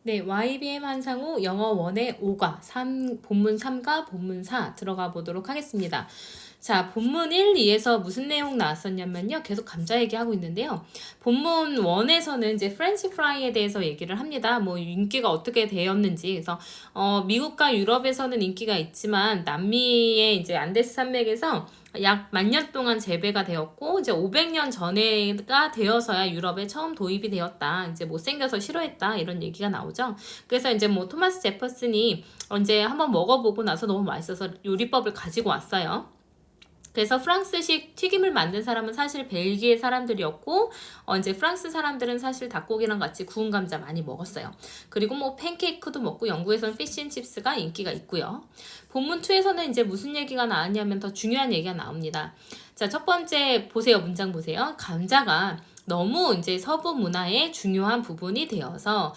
네, YBM 한상우 영어 1의 5과 본문 3과 본문 4 들어가 보도록 하겠습니다. 자, 본문 1, 2에서 무슨 내용 나왔었냐면요. 계속 감자 얘기하고 있는데요. 본문 1에서는 이제 프렌치 프라이에 대해서 얘기를 합니다. 뭐 인기가 어떻게 되었는지. 그래서 미국과 유럽에서는 인기가 있지만 남미의 이제 안데스 산맥에서 약 10,000년 동안 재배가 되었고 이제 500년 전에가 되어서야 유럽에 처음 도입이 되었다. 이제 못생겨서 싫어했다. 이런 얘기가 나오죠. 그래서 이제 뭐 토마스 제퍼슨이 이제 한번 먹어보고 나서 너무 맛있어서 요리법을 가지고 왔어요. 그래서 프랑스식 튀김을 만든 사람은 사실 벨기에 사람들이었고 이제 프랑스 사람들은 사실 닭고기랑 같이 구운 감자 많이 먹었어요. 그리고 뭐 팬케이크도 먹고 영국에서는 피쉬앤칩스가 인기가 있고요. 본문 2에서는 이제 무슨 얘기가 나왔냐면 더 중요한 얘기가 나옵니다. 자, 첫 번째 보세요. 문장 보세요. 감자가 너무 이제 서부 문화의 중요한 부분이 되어서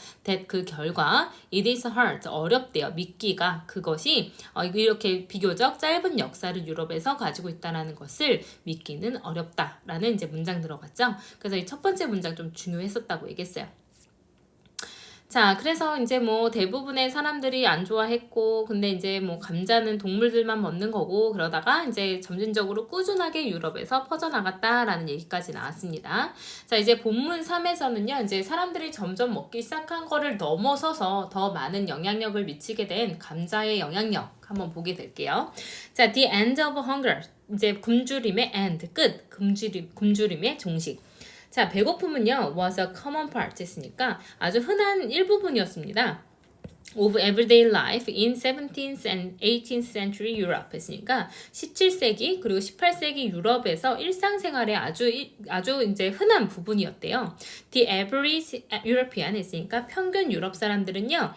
그 결과 it is hard 어렵대요. 믿기가 그것이 이렇게 비교적 짧은 역사를 유럽에서 가지고 있다라는 것을 믿기는 어렵다라는 이제 문장 들어갔죠. 그래서 이 첫 번째 문장 좀 중요했었다고 얘기했어요. 자, 그래서 이제 뭐 대부분의 사람들이 안 좋아했고, 근데 이제 뭐 감자는 동물들만 먹는 거고, 그러다가 이제 점진적으로 꾸준하게 유럽에서 퍼져나갔다라는 얘기까지 나왔습니다. 자, 이제 본문 3에서는요, 이제 사람들이 점점 먹기 시작한 거를 넘어서서 더 많은 영향력을 미치게 된 감자의 영향력 한번 보게 될게요. 자, the end of hunger. 이제 굶주림의 end, 끝. 굶주림의 종식. 자, 배고픔은요, was a common part 했으니까 아주 흔한 일부분이었습니다. of everyday life in 17th and 18th century Europe 했으니까 17세기 그리고 18세기 유럽에서 일상생활의 아주 이제 흔한 부분이었대요. The average European 했으니까 평균 유럽 사람들은요,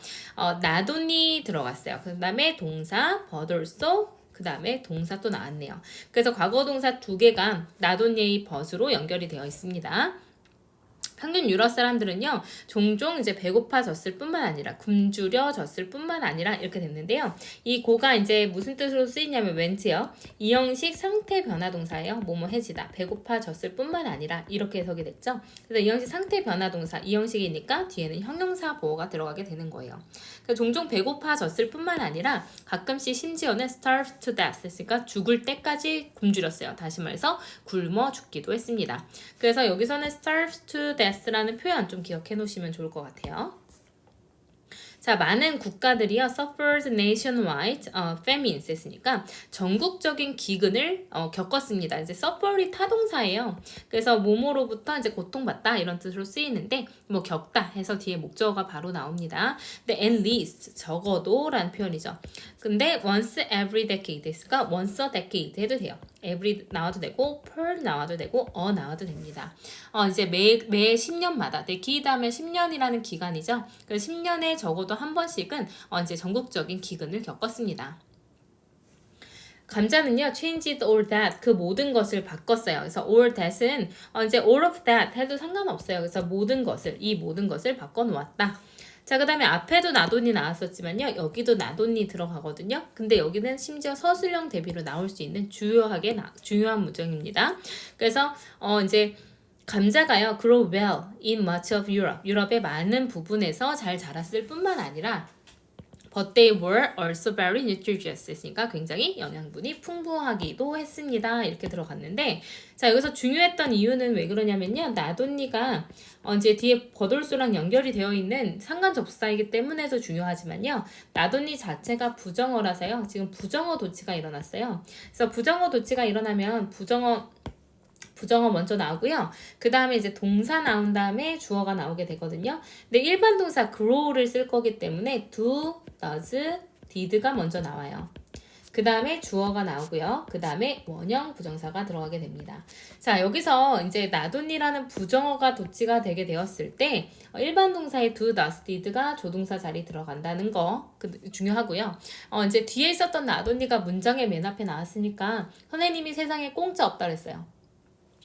not only 들어갔어요. 그 다음에 동사 but also 그 다음에 동사 또 나왔네요. 그래서 과거 동사 두 개가 not only but으로 연결이 되어 있습니다. 평균 유럽 사람들은요, 종종 이제 배고파졌을 뿐만 아니라 굶주려졌을 뿐만 아니라 이렇게 됐는데요. 이 고가 이제 무슨 뜻으로 쓰이냐면 went요. 이 형식 상태 변화 동사예요. 뭐뭐해지다. 배고파졌을 뿐만 아니라 이렇게 해석이 됐죠. 그래서 이 형식 상태 변화 동사 이 형식이니까 뒤에는 형용사 보호가 들어가게 되는 거예요. 그러니까 종종 배고파졌을 뿐만 아니라 가끔씩 심지어는 starved to death 했으니까 죽을 때까지 굶주렸어요. 다시 말해서 굶어 죽기도 했습니다. 그래서 여기서는 starved to death라는 표현 좀 기억해 놓으시면 좋을 것 같아요. 자, 많은 국가들이요, suffered nationwide famines 했으니까 전국적인 기근을 겪었습니다. 이제 suffer이 타동사예요. 그래서 뭐뭐로부터 이제 고통받다 이런 뜻으로 쓰이는데 뭐 겪다 해서 뒤에 목적어가 바로 나옵니다. 근데 at least 적어도라는 표현이죠. 근데 once every decade 했으니까 once a decade 해도 돼요. every 나와도 되고 per 나와도 되고 나와도 됩니다. 이제 매 10년마다 decade 하면 10년이라는 기간이죠. 그래서 10년에 적어도 한 번씩은 이제 전국적인 기근을 겪었습니다. 감자는요, changed all that, 그 모든 것을 바꿨어요. 그래서 all that은 이제 all of that 해도 상관없어요. 그래서 모든 것을, 이 모든 것을 바꿔놓았다. 자, 그 다음에 앞에도 나돈이 나왔었지만요, 여기도 나돈이 들어가거든요. 근데 여기는 심지어 서술형 대비로 나올 수 있는 중요한 문장입니다. 그래서 이제 감자가요, grow well in much of Europe. 유럽의 많은 부분에서 잘 자랐을 뿐만 아니라 but they were also very nutritious 했으니까 굉장히 영양분이 풍부하기도 했습니다. 이렇게 들어갔는데, 자, 여기서 중요했던 이유는 왜 그러냐면요, 나돈니가 이제 뒤에 버돌소랑 연결이 되어 있는 상관접사이기 때문에도 중요하지만요, 나돈니 자체가 부정어라서요, 지금 부정어 도치가 일어났어요. 그래서 부정어 도치가 일어나면 부정어 먼저 나오고요. 그 다음에 이제 동사 나온 다음에 주어가 나오게 되거든요. 근데 일반 동사 grow를 쓸 거기 때문에 do, does, did가 먼저 나와요. 그 다음에 주어가 나오고요. 그 다음에 원형 부정사가 들어가게 됩니다. 자, 여기서 이제 not only라는 부정어가 도치가 되게 되었을 때 일반 동사의 do, does, did가 조동사 자리 들어간다는 거 중요하고요. 이제 뒤에 있었던 not only가 문장의 맨 앞에 나왔으니까 선생님이 세상에 공짜 없다 그랬어요.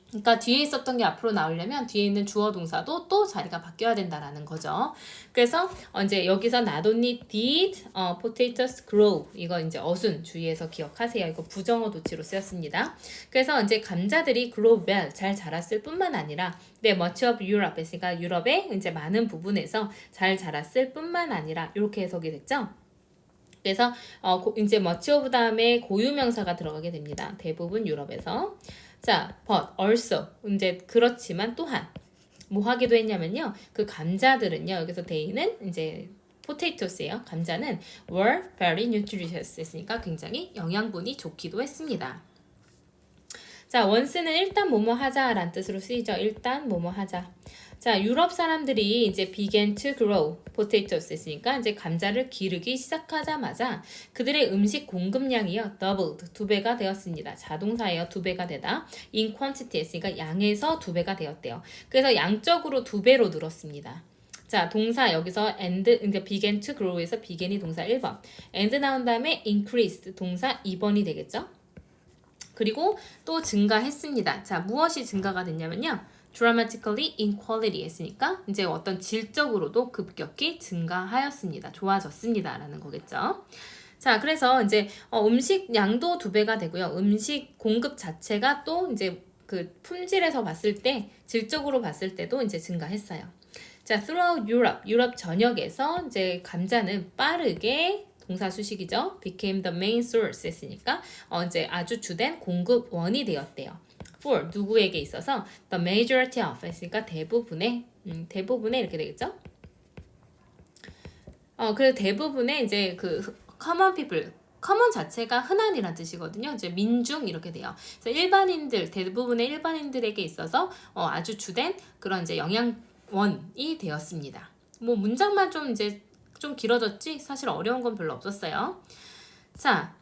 그러니까 뒤에 있었던 게 앞으로 나오려면 뒤에 있는 주어 동사도 또 자리가 바뀌어야 된다라는 거죠. 그래서 이제 여기서 not only did potatoes grow, 이거 이제 어순 주의해서 기억하세요. 이거 부정어 도치로 쓰였습니다. 그래서 이제 감자들이 grow well, 잘 자랐을 뿐만 아니라 much of Europe 했으니까 유럽의 이제 많은 부분에서 잘 자랐을 뿐만 아니라 이렇게 해석이 됐죠. 그래서 이제 much of 다음에 고유명사가 들어가게 됩니다. 대부분 유럽에서. 자, but also 이제 그렇지만 또한 뭐 하기도 했냐면요. 그 감자들은요. 여기서 they는 이제 potatoes예요. 감자는 were very nutritious 했으니까 굉장히 영양분이 좋기도 했습니다. 자, once는 일단 뭐뭐 하자라는 뜻으로 쓰이죠. 일단 뭐뭐 하자. 자, 유럽 사람들이 이제 began to grow potatoes 했으니까 이제 감자를 기르기 시작하자마자 그들의 음식 공급량이요 doubled, 2배가 되었습니다. 자동사예요. 2배가 되다. in quantity 했으니까 양에서 2배가 되었대요. 그래서 양적으로 2배로 늘었습니다. 자, 동사 여기서 and, 그러니까 began to grow에서 began이 동사 1번, and 나온 다음에 increased 동사 2번이 되겠죠. 그리고 또 증가했습니다. 자, 무엇이 증가가 됐냐면요. dramatically in quality 했으니까 이제 어떤 질적으로도 급격히 증가하였습니다. 좋아졌습니다. 라는 거겠죠. 자, 그래서 이제 음식 양도 2배가 되고요. 음식 공급 자체가 또 이제 그 품질에서 봤을 때, 질적으로 봤을 때도 이제 증가했어요. 자, throughout Europe, 유럽 전역에서 이제 감자는 빠르게 동사 수식이죠. became the main source 했으니까 이제 아주 주된 공급원이 되었대요. for 누구에게 있어서 the majority of 했으니까 대부분의 이렇게 되겠죠. 그래서 대부분의 이제 그 common people, common 자체가 흔한이란 뜻이거든요. 이제 민중 이렇게 돼요. 그래서 일반인들, 대부분의 일반인들에게 있어서 아주 주된 그런 이제 영양원이 되었습니다. 뭐 문장만 좀 이제 좀 길어졌지 사실 어려운 건 별로 없었어요. 자,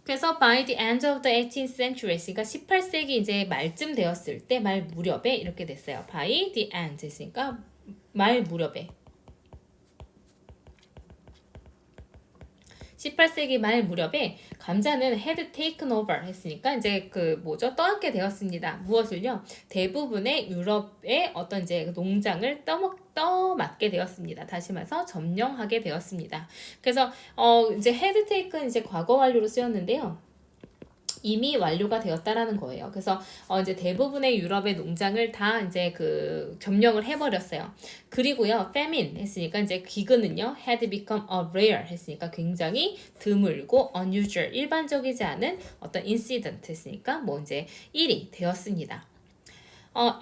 그래서 by the end of the 18th century, 그러니까 18세기 이제 말쯤 되었을 때, 말 무렵에 이렇게 됐어요. by the end 했으니까 말 무렵에. 18세기 말 무렵에 감자는 had taken over 했으니까 이제 그 뭐죠? 떠안게 되었습니다. 무엇을요? 대부분의 유럽의 어떤 이제 농장을 떠맡게 되었습니다. 다시 말해서 점령하게 되었습니다. 그래서 이제 had taken 이제 과거 완료로 쓰였는데요. 이미 완료가 되었다라는 거예요. 그래서 이제 대부분의 유럽의 농장을 다 이제 그 점령을 해버렸어요. 그리고요, famine 했으니까 이제 기근은요, had become a rare 했으니까 굉장히 드물고 unusual, 일반적이지 않은 어떤 incident 했으니까 뭐 이제 일이 되었습니다.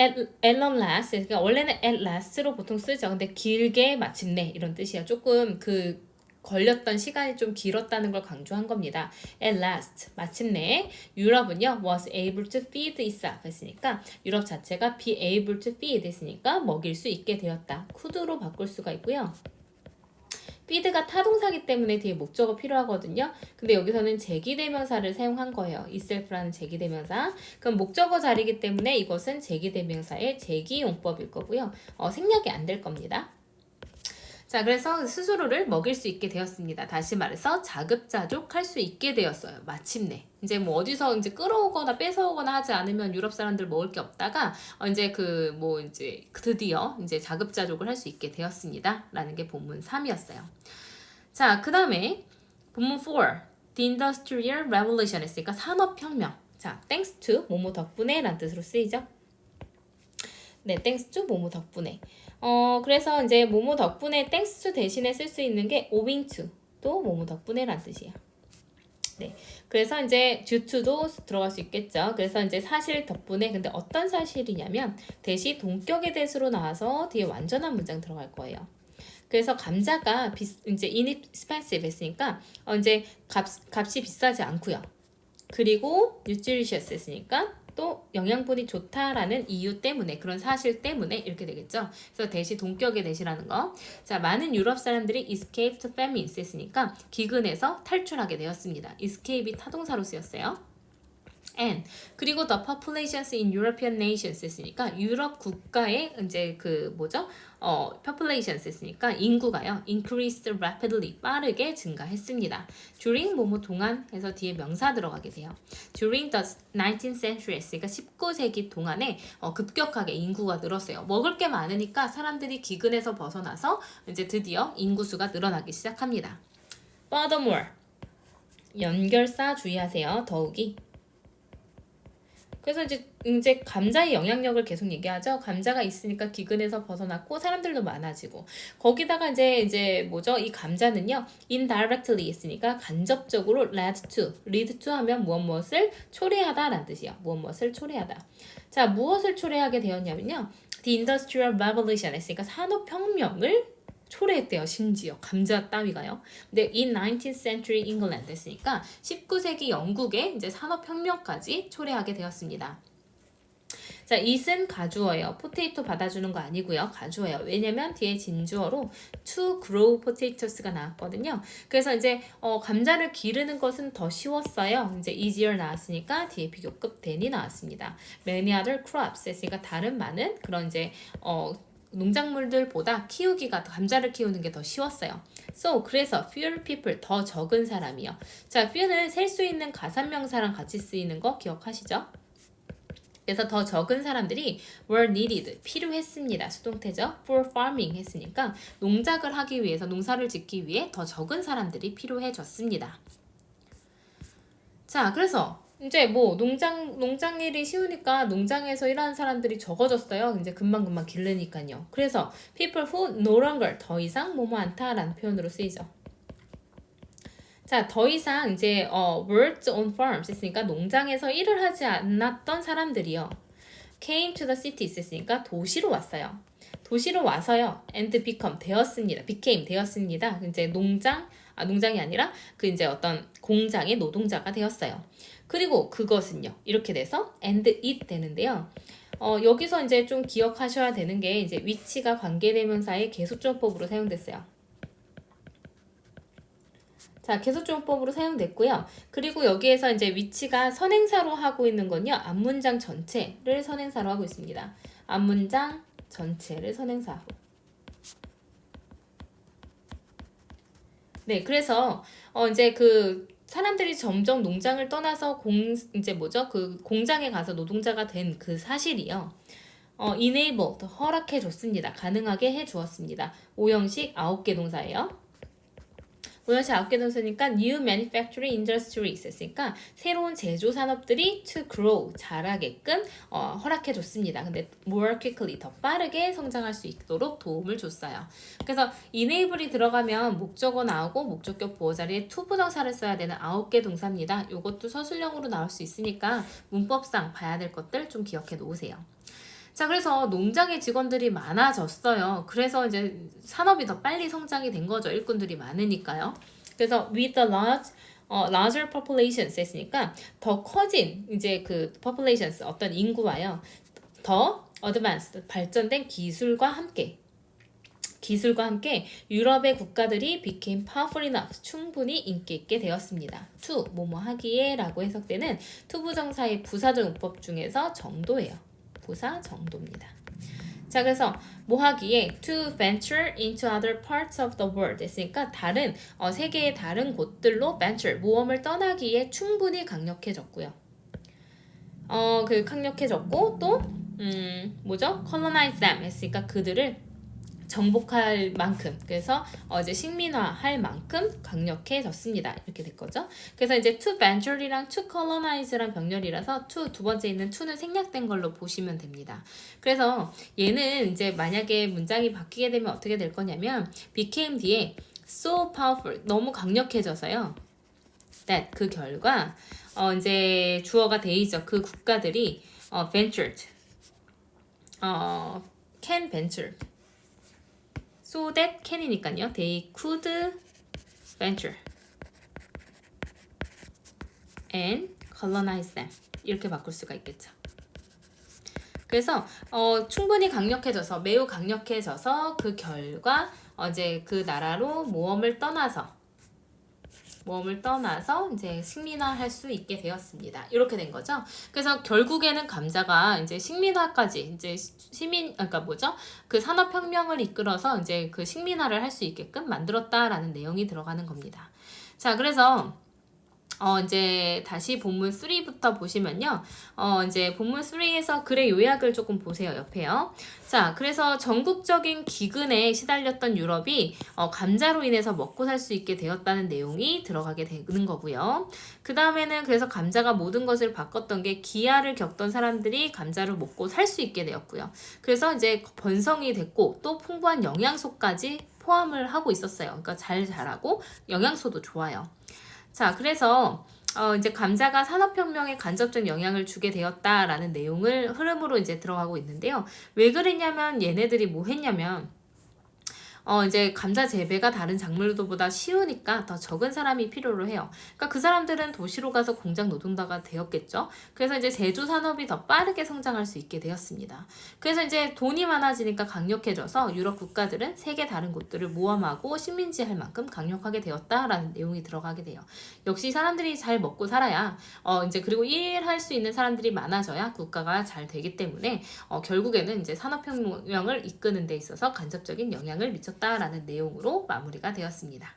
at long last, 그러니까 원래는 at last로 보통 쓰죠. 근데 길게 마침내 이런 뜻이야. 조금 그 걸렸던 시간이 좀 길었다는 걸 강조한 겁니다. At last, 마침내 유럽은요 was able to feed itself 했으니까 유럽 자체가 be able to feed 했으니까 먹일 수 있게 되었다. could로 바꿀 수가 있고요. feed가 타동사기 때문에 뒤에 목적어 필요하거든요. 근데 여기서는 제기대명사를 사용한 거예요. itself라는 제기대명사. 그럼 목적어 자리이기 때문에 이것은 제기대명사의 제기용법일 거고요. 생략이 안 될 겁니다. 자, 그래서 스스로를 먹일 수 있게 되었습니다. 다시 말해서 자급자족할 수 있게 되었어요. 마침내. 이제 뭐 어디서 이제 끌어오거나 뺏어오거나 하지 않으면 유럽 사람들 먹을 게 없다가 이제 그 뭐 이제 드디어 이제 자급자족을 할 수 있게 되었습니다. 라는 게 본문 3이었어요. 자, 그 다음에 본문 4. The Industrial Revolution 했으니까 산업혁명. 자, thanks to 뭐뭐 덕분에 라는 뜻으로 쓰이죠. 네, thanks to 뭐뭐 덕분에. 그래서 이제 뭐뭐 덕분에 thanks to 대신에 쓸 수 있는 게 owing to, 또 뭐뭐 덕분에란 뜻이에요. 네, 그래서 이제 due to도 들어갈 수 있겠죠. 그래서 이제 사실 덕분에, 근데 어떤 사실이냐면 대시 동격의 대수로 나와서 뒤에 완전한 문장 들어갈 거예요. 그래서 감자가 이제 inexpensive 했으니까 이제 값이 비싸지 않고요. 그리고 nutritious 했으니까 또 영양분이 좋다라는 이유 때문에, 그런 사실 때문에 이렇게 되겠죠. 그래서 대시 동격의 대시라는 거. 자, 많은 유럽 사람들이 escaped famine 했으니까 기근에서 탈출하게 되었습니다. escape이 타동사로 쓰였어요. and 그리고 the populations in European nations 했으니까 유럽 국가의 이제 그 뭐죠? populations 했으니까 인구가요. increased rapidly 빠르게 증가했습니다. during 뭐뭐 동안 해서 뒤에 명사 들어가게 돼요. during the 19th century 했으니까 19세기 동안에 급격하게 인구가 늘었어요. 먹을 게 많으니까 사람들이 기근에서 벗어나서 이제 드디어 인구수가 늘어나기 시작합니다. furthermore 연결사 주의하세요. 더욱이 그래서 이제 감자의 영향력을 계속 얘기하죠. 감자가 있으니까 기근에서 벗어났고 사람들도 많아지고 거기다가 이제 뭐죠? 이 감자는요 indirectly 있으니까 간접적으로 lead to 하면 무엇을 초래하다라는 뜻이에요. 무엇을 초래하다. 자, 무엇을 초래하게 되었냐면요. The Industrial Revolution 했으니까 산업혁명을 초래했대요. 심지어 감자 따위가요. 근데 in 19th century England 했으니까 19세기 영국의 이제 산업혁명까지 초래하게 되었습니다. 자, it은 가주어예요. 포테이토 받아주는 거 아니고요. 가주어예요. 왜냐면 뒤에 진주어로 to grow potatoes가 나왔거든요. 그래서 이제 감자를 기르는 것은 더 쉬웠어요. 이제 easier 나왔으니까 뒤에 비교급 than이 나왔습니다. many other crops 했으니까 다른 많은 그런 이제 농작물들보다 감자를 키우는 게 더 쉬웠어요. So, 그래서 fewer people, 더 적은 사람이요. 자, few는 셀 수 있는 가산명사랑 같이 쓰이는 거 기억하시죠? 그래서 더 적은 사람들이 were needed, 필요했습니다. 수동태죠. for farming 했으니까 농작을 하기 위해서, 농사를 짓기 위해 더 적은 사람들이 필요해졌습니다. 자, 그래서 이제 뭐 농장 일이 쉬우니까 농장에서 일하는 사람들이 적어졌어요. 이제 금방금방 기르니까요. 그래서 people who no longer 더 이상 뭐뭐 않다라는 표현으로 쓰이죠. 자, 더 이상 이제 worked on farms 했으니까 농장에서 일을 하지 않았던 사람들이요. came to the cities 했으니까 도시로 왔어요. 도시로 와서요. and became 되었습니다. 이제 농장이 아니라 그 이제 어떤 공장의 노동자가 되었어요. 그리고 그것은요. 이렇게 돼서 and it 되는데요. 여기서 이제 좀 기억하셔야 되는 게 이제 위치가 관계대명사의 계속조법으로 사용됐어요. 자, 계속조법으로 사용됐고요. 그리고 여기에서 이제 위치가 선행사로 하고 있는 건요. 앞문장 전체를 선행사로 하고 있습니다. 앞문장 전체를 선행사로. 네, 그래서 이제 그 사람들이 점점 농장을 떠나서 그 공장에 가서 노동자가 된 그 사실이요. enabled, 허락해 줬습니다. 가능하게 해 주었습니다. 5형식 9개 동사예요. 5형식 9개 동사니까 new manufacturing industries 했으니까 새로운 제조 산업들이 to grow, 자라게끔 허락해 줬습니다. 근데 more quickly, 더 빠르게 성장할 수 있도록 도움을 줬어요. 그래서 enable이 들어가면 목적어 나오고 목적격 보호 자리에 to 부정사를 써야 되는 9개 동사입니다. 이것도 서술형으로 나올 수 있으니까 문법상 봐야 될 것들 좀 기억해 놓으세요. 자, 그래서 농장의 직원들이 많아졌어요. 그래서 이제 산업이 더 빨리 성장이 된 거죠. 일꾼들이 많으니까요. 그래서 with the larger populations 했으니까 더 커진 이제 그 populations 어떤 인구와요. 더 advanced 발전된 기술과 함께 유럽의 국가들이 became powerful enough 충분히 인기 있게 되었습니다. to 뭐뭐 하기에 라고 해석되는 to 부정사의 부사적 문법 중에서 정도예요. 부사 정도입니다. 자, 그래서 뭐 하기에 to venture into other parts of the world 했으니까 다른 세계의 다른 곳들로 venture 모험을 떠나기에 충분히 강력해졌고요. 강력해졌고 또 뭐죠? colonize them 했으니까 그들을 정복할 만큼 그래서 이제 식민화할 만큼 강력해졌습니다. 이렇게 될 거죠. 그래서 이제 to venture이랑 to colonize랑 병렬이라서 두 번째 있는 to는 생략된 걸로 보시면 됩니다. 그래서 얘는 이제 만약에 문장이 바뀌게 되면 어떻게 될 거냐면 became 뒤에 so powerful 너무 강력해져서요. that 그 결과 이제 주어가 the이죠. 그 국가들이 ventured can venture so that can이니까요. They could venture and colonize them. 이렇게 바꿀 수가 있겠죠. 그래서 충분히 강력해져서 매우 강력해져서 그 결과 이제 그 나라로 모험을 떠나서 모험을 떠나서 이제 식민화할 수 있게 되었습니다. 이렇게 된 거죠. 그래서 결국에는 감자가 이제 식민화까지 이제 그러니까 뭐죠? 그 산업혁명을 이끌어서 이제 그 식민화를 할 수 있게끔 만들었다라는 내용이 들어가는 겁니다. 자, 그래서 이제 다시 본문 3부터 보시면요. 이제 본문 3에서 글의 요약을 조금 보세요. 옆에요. 자, 그래서 전국적인 기근에 시달렸던 유럽이 감자로 인해서 먹고 살 수 있게 되었다는 내용이 들어가게 되는 거고요. 그 다음에는 그래서 감자가 모든 것을 바꿨던 게 기아를 겪던 사람들이 감자를 먹고 살 수 있게 되었고요. 그래서 이제 번성이 됐고 또 풍부한 영양소까지 포함을 하고 있었어요. 그러니까 잘 자라고 영양소도 좋아요. 자, 그래서 이제 감자가 산업혁명에 간접적 영향을 주게 되었다라는 내용을 흐름으로 이제 들어가고 있는데요. 왜 그랬냐면 얘네들이 뭐 했냐면 이제 감자 재배가 다른 작물들보다 쉬우니까 더 적은 사람이 필요로 해요. 그러니까 그 사람들은 도시로 가서 공장 노동자가 되었겠죠. 그래서 이제 제조 산업이 더 빠르게 성장할 수 있게 되었습니다. 그래서 이제 돈이 많아지니까 강력해져서 유럽 국가들은 세계 다른 곳들을 모함하고 식민지할 만큼 강력하게 되었다라는 내용이 들어가게 돼요. 역시 사람들이 잘 먹고 살아야 이제 그리고 일할 수 있는 사람들이 많아져야 국가가 잘 되기 때문에 결국에는 이제 산업혁명을 이끄는 데 있어서 간접적인 영향을 미쳤다라는 내용으로 마무리가 되었습니다.